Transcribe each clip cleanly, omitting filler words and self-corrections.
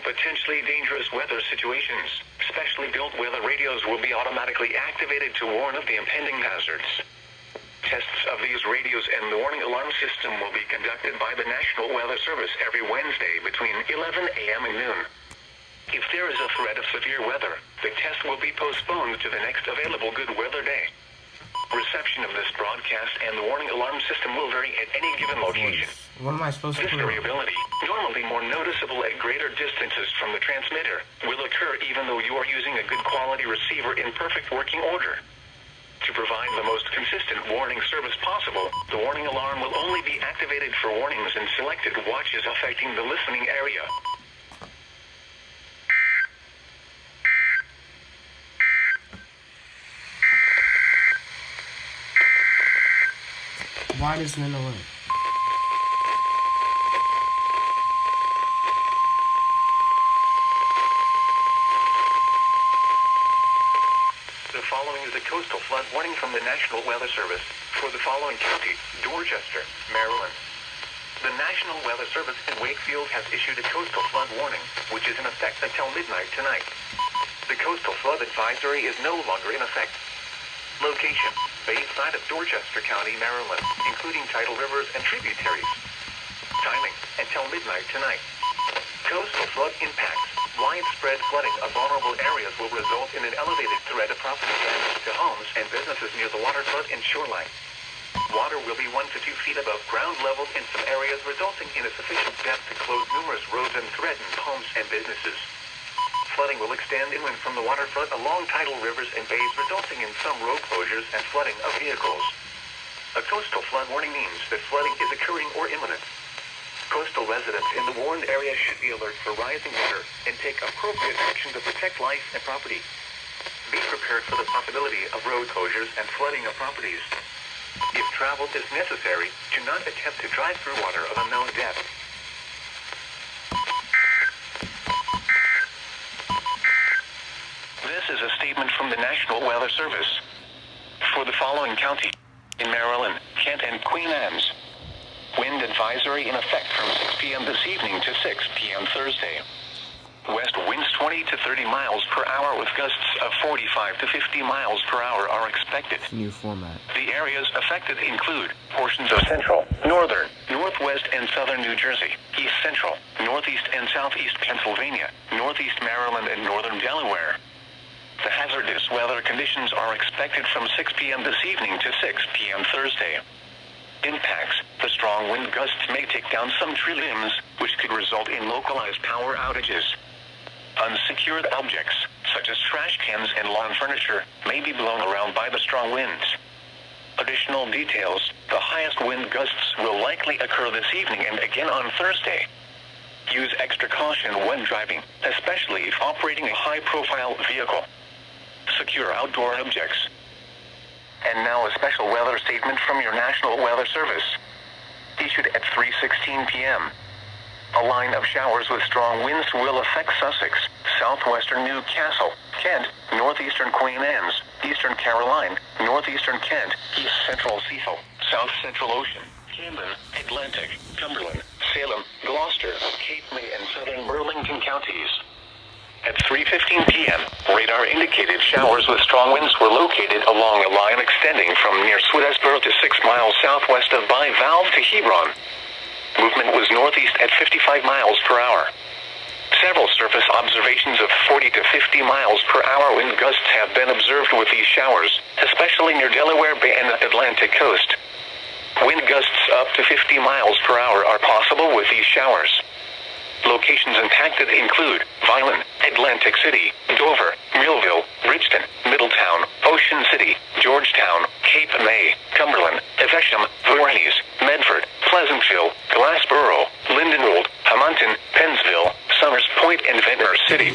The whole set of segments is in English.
potentially dangerous weather situations. Specially built weather radios will be automatically activated to warn of the impending hazards. Tests of these radios and the warning alarm system will be conducted by the National Weather Service every Wednesday between 11 a.m. and noon. If there is a threat of severe weather, the test will be postponed to the next available good weather day. Reception of this broadcast and the warning alarm system will vary at any given location. What am I supposed to This put on? variability, normally more noticeable at greater distances from the transmitter, will occur even though you are using a good quality receiver in perfect working order. To provide the most consistent warning service possible, the warning alarm will only be activated for warnings in selected watches affecting the listening area. Why doesn't it alert? The following is a coastal flood warning from the National Weather Service for the following county: Dorchester, Maryland. The National Weather Service in Wakefield has issued a coastal flood warning, which is in effect until midnight tonight. The coastal flood advisory is no longer in effect. Location: Bayside of Dorchester County, Maryland, including tidal rivers and tributaries. Timing: until midnight tonight. Coastal flood impacts: widespread flooding of vulnerable areas will result in an elevated threat of property damage to homes and businesses near the waterfront and shoreline. Water will be 1 to 2 feet above ground level in some areas, resulting in a sufficient depth to close numerous roads and threaten homes and businesses. Flooding will extend inland from the waterfront along tidal rivers and bays, resulting in some road closures and flooding of vehicles. A coastal flood warning means that flooding is occurring or imminent. Coastal residents in the warned area should be alert for rising water and take appropriate action to protect life and property. Be prepared for the possibility of road closures and flooding of properties. If travel is necessary, do not attempt to drive through water of unknown depth. This is a statement from the National Weather Service. For the following county: in Maryland, Kent and Queen Anne's. Wind advisory in effect from 6 p.m. this evening to 6 p.m. Thursday. West winds 20 to 30 miles per hour with gusts of 45 to 50 miles per hour are expected. New format. The areas affected include portions of central, northern, northwest and southern New Jersey, east central, northeast and southeast Pennsylvania, northeast Maryland and northern Delaware. The hazardous weather conditions are expected from 6 p.m. this evening to 6 p.m. Thursday. Impacts: the strong wind gusts may take down some tree limbs, which could result in localized power outages. Unsecured objects, such as trash cans and lawn furniture, may be blown around by the strong winds. Additional details: the highest wind gusts will likely occur this evening and again on Thursday. Use extra caution when driving, especially if operating a high-profile vehicle. Secure outdoor objects. And now a special weather statement from your National Weather Service. Issued at 3:16 p.m. A line of showers with strong winds will affect Sussex, southwestern Newcastle, Kent, northeastern Queen Anne's, eastern Caroline, northeastern Kent, east central Cecil, south central Ocean, Camden, Atlantic, Cumberland, Salem, Gloucester, Cape May, and southern Burlington counties. At 3:15 p.m., radar indicated showers with strong winds were located along a line extending from near Swedesboro to 6 miles southwest of Bivalve to Hebron. Movement was northeast at 55 miles per hour. Several surface observations of 40 to 50 miles per hour wind gusts have been observed with these showers, especially near Delaware Bay and the Atlantic coast. Wind gusts up to 50 miles per hour are possible with these showers. Locations impacted include Vineland, Atlantic City, Dover, Millville, Bridgeton, Middletown, Ocean City, Georgetown, Cape May, Cumberland, Evesham, Voorhees, Medford, Pleasantville, Glassboro, Lindenwold, Hamilton, Pennsville, Summers Point, and Ventnor City.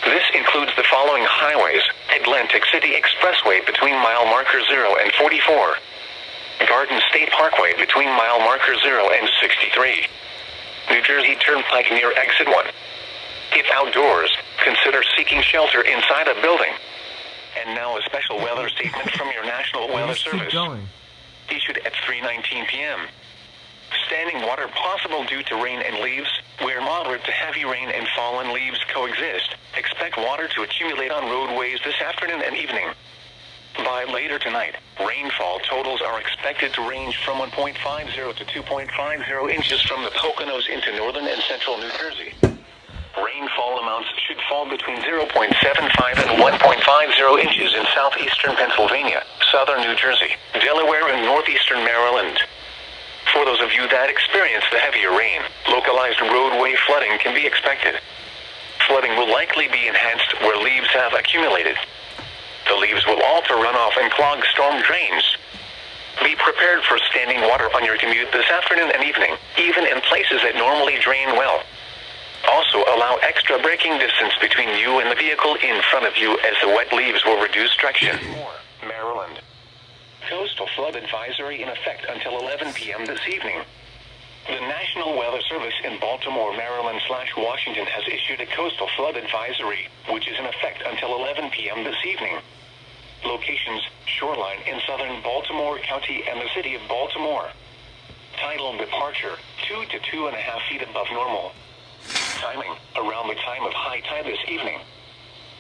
This includes the following highways: Atlantic City Expressway between mile marker 0 and 44. Garden State Parkway between mile marker 0 and 63. New Jersey Turnpike near exit 1. If outdoors, consider seeking shelter inside a building. And now a special weather statement from your National Weather Service. Issued at 3:19 p.m. Standing water possible due to rain and leaves, Where moderate to heavy rain and fallen leaves coexist, expect water to accumulate on roadways this afternoon and evening. By later tonight, rainfall totals are expected to range from 1.50 to 2.50 inches from the Poconos into northern and central New Jersey. Rainfall amounts should fall between 0.75 and 1.50 inches in southeastern Pennsylvania, southern New Jersey, Delaware, and northeastern Maryland. For those of you that experience the heavier rain, localized roadway flooding can be expected. Flooding will likely be enhanced where leaves have accumulated. The leaves will alter runoff and clog storm drains. Be prepared for standing water on your commute this afternoon and evening, even in places that normally drain well. Also allow extra braking distance between you and the vehicle in front of you as the wet leaves will reduce traction. Maryland. Coastal flood advisory in effect until 11 p.m. this evening. The National Weather Service in Baltimore, Maryland/Washington has issued a coastal flood advisory, which is in effect until 11 p.m. this evening. Locations: shoreline in southern Baltimore County and the city of Baltimore. Tidal departure: 2 to 2.5 feet above normal. Timing: around the time of high tide this evening.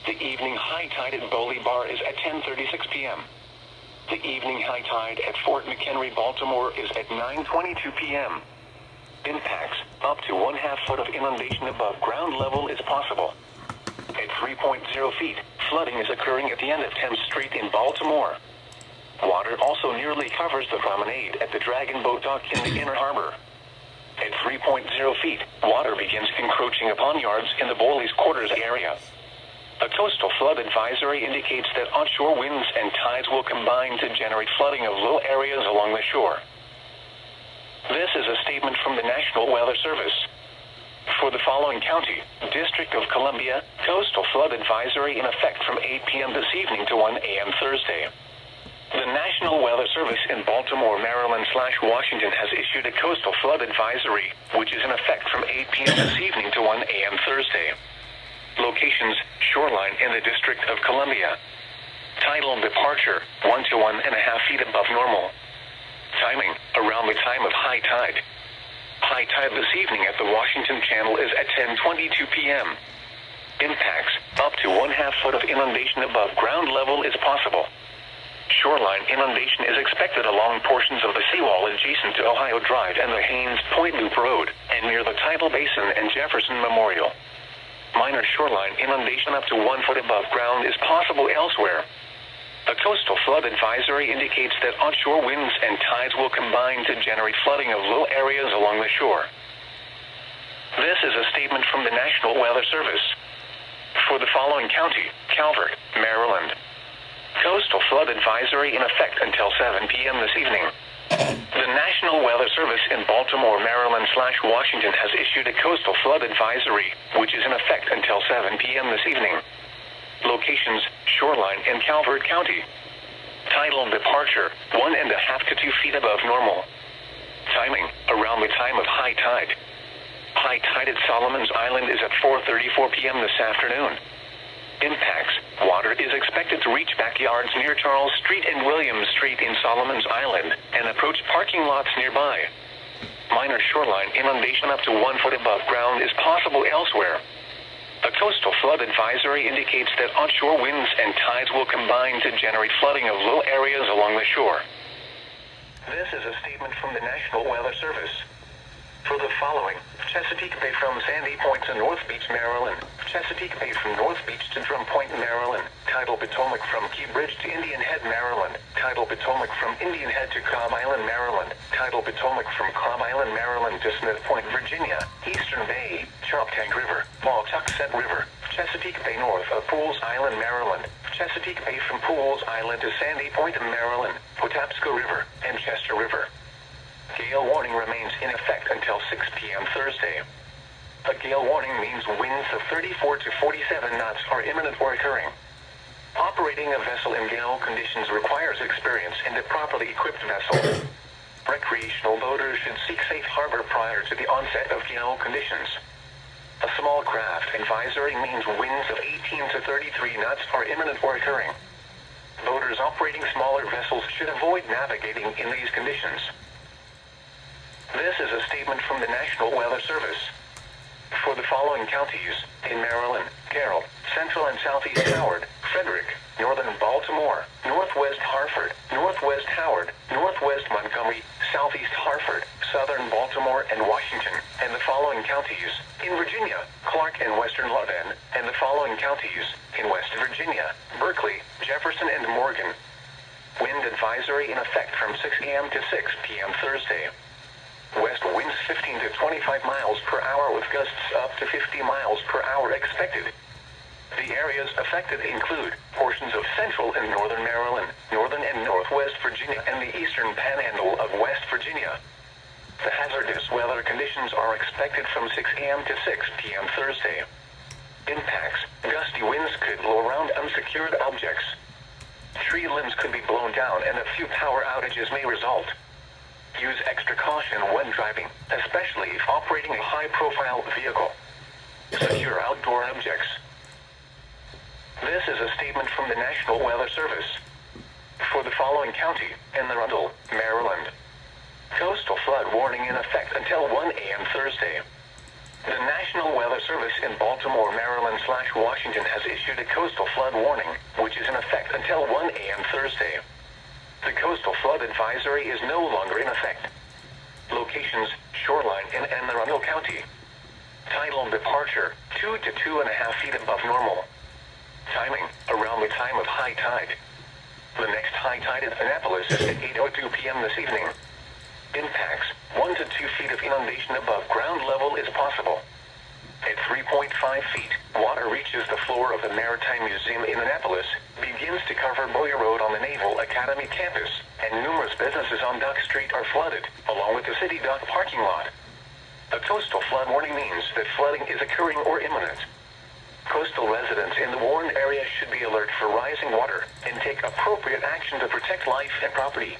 The evening high tide at Bowley Bar is at 10:36 p.m. The evening high tide at Fort McHenry, Baltimore is at 9:22 p.m. Impacts: up to 1/2 foot of inundation above ground level is possible. At 3.0 feet, flooding is occurring at the end of 10th Street in Baltimore. Water also nearly covers the promenade at the Dragon Boat Dock in the Inner Harbor. At 3.0 feet, water begins encroaching upon yards in the Bowley's Quarters area. A coastal flood advisory indicates that onshore winds and tides will combine to generate flooding of low areas along the shore. This is a statement from the National Weather Service. For the following county, District of Columbia, coastal flood advisory in effect from 8 p.m. this evening to 1 a.m. Thursday. The National Weather Service in Baltimore, Maryland/Washington has issued a coastal flood advisory, which is in effect from 8 p.m. this evening to 1 a.m. Thursday. Locations: shoreline in the District of Columbia. Tidal departure: 1 to 1.5 feet above normal. Timing: around the time of high tide. High tide this evening at the Washington Channel is at 10:22 p.m. Impacts: up to 1/2 foot of inundation above ground level is possible. Shoreline inundation is expected along portions of the seawall adjacent to Ohio Drive and the Haynes Point Loop Road, and near the Tidal Basin and Jefferson Memorial. Minor shoreline inundation up to 1 foot above ground is possible elsewhere. A coastal flood advisory indicates that onshore winds and tides will combine to generate flooding of low areas along the shore. This is a statement from the National Weather Service. For the following county, Calvert, Maryland. Coastal flood advisory in effect until 7 p.m. this evening. The National Weather Service in Baltimore, Maryland/Washington has issued a coastal flood advisory, which is in effect until 7 p.m. this evening. Locations: shoreline in Calvert County. Tidal departure: 1.5 to 2 feet above normal. Timing: around the time of high tide. High tide at Solomon's Island is at 4:34 p.m. this afternoon. Impacts: water is expected to reach backyards near Charles Street and Williams Street in Solomon's Island and approach parking lots nearby. Minor shoreline inundation up to 1 foot above ground is possible elsewhere. A coastal flood advisory indicates that onshore winds and tides will combine to generate flooding of low areas along the shore. This is a statement from the National Weather Service. For the following, Chesapeake Bay from Sandy Point to North Beach, Maryland. Chesapeake Bay from North Beach to Drum Point, Maryland. Tidal Potomac from Key Bridge to Indian Head, Maryland. Tidal Potomac from Indian Head to Cobb Island, Maryland. Tidal Potomac from Cobb Island, Maryland to Smith Point, Virginia. Eastern Bay, Choptank River, Pawtuxet River. Chesapeake Bay north of Pools Island, Maryland. Chesapeake Bay from Pools Island to Sandy Point, Maryland. Patapsco River and Chester River. Gale warning remains in effect until 6 p.m. Thursday. A gale warning means winds of 34 to 47 knots are imminent or occurring. Operating a vessel in gale conditions requires experience and a properly equipped vessel. Recreational boaters should seek safe harbor prior to the onset of gale conditions. A small craft advisory means winds of 18 to 33 knots are imminent or occurring. Boaters operating smaller vessels should avoid navigating in these conditions. This is a statement from the National Weather Service. For the following counties in Maryland: Carroll, Central and Southeast Howard, Frederick, Northern Baltimore, Northwest Hartford, Northwest Howard, Northwest Montgomery, Southeast Hartford, Southern Baltimore, and Washington. And the following counties in Virginia: Clark and Western Loudoun. And the following counties in West Virginia: Berkeley, Jefferson, and Morgan. Wind advisory in effect from 6 a.m. to 6 p.m. Thursday. West winds 15 to 25 miles per hour with gusts up to 50 miles per hour expected. The areas affected include portions of central and northern Maryland, northern and northwest Virginia, and the eastern panhandle of West Virginia. The hazardous weather conditions are expected from 6 a.m. to 6 p.m. Thursday. Impacts: gusty winds could blow around unsecured objects. Tree limbs could be blown down and a few power outages may result. Use extra caution when driving, especially if operating a high-profile vehicle. Secure outdoor objects. This is a statement from the National Weather Service. For the following county, Anne Arundel, Maryland. Coastal flood warning in effect until 1 a.m. Thursday. The National Weather Service in Baltimore, Maryland/Washington has issued a coastal flood warning, which is in effect until 1 a.m. Thursday. The coastal flood advisory is no longer in effect. Locations: shoreline in Anne Arundel County. Tidal departure: 2 to 2.5 feet above normal. Timing: around the time of high tide. The next high tide in Annapolis is at 8:02 p.m. this evening. Impacts: 1 to 2 feet of inundation above ground level is possible. At 3.5 feet, water reaches the floor of the Maritime Museum in Annapolis, begins to cover Boyer Road on the Naval Academy campus, and numerous businesses on Duck Street are flooded, along with the city dock parking lot. A coastal flood warning means that flooding is occurring or imminent. Coastal residents in the warned area should be alert for rising water and take appropriate action to protect life and property.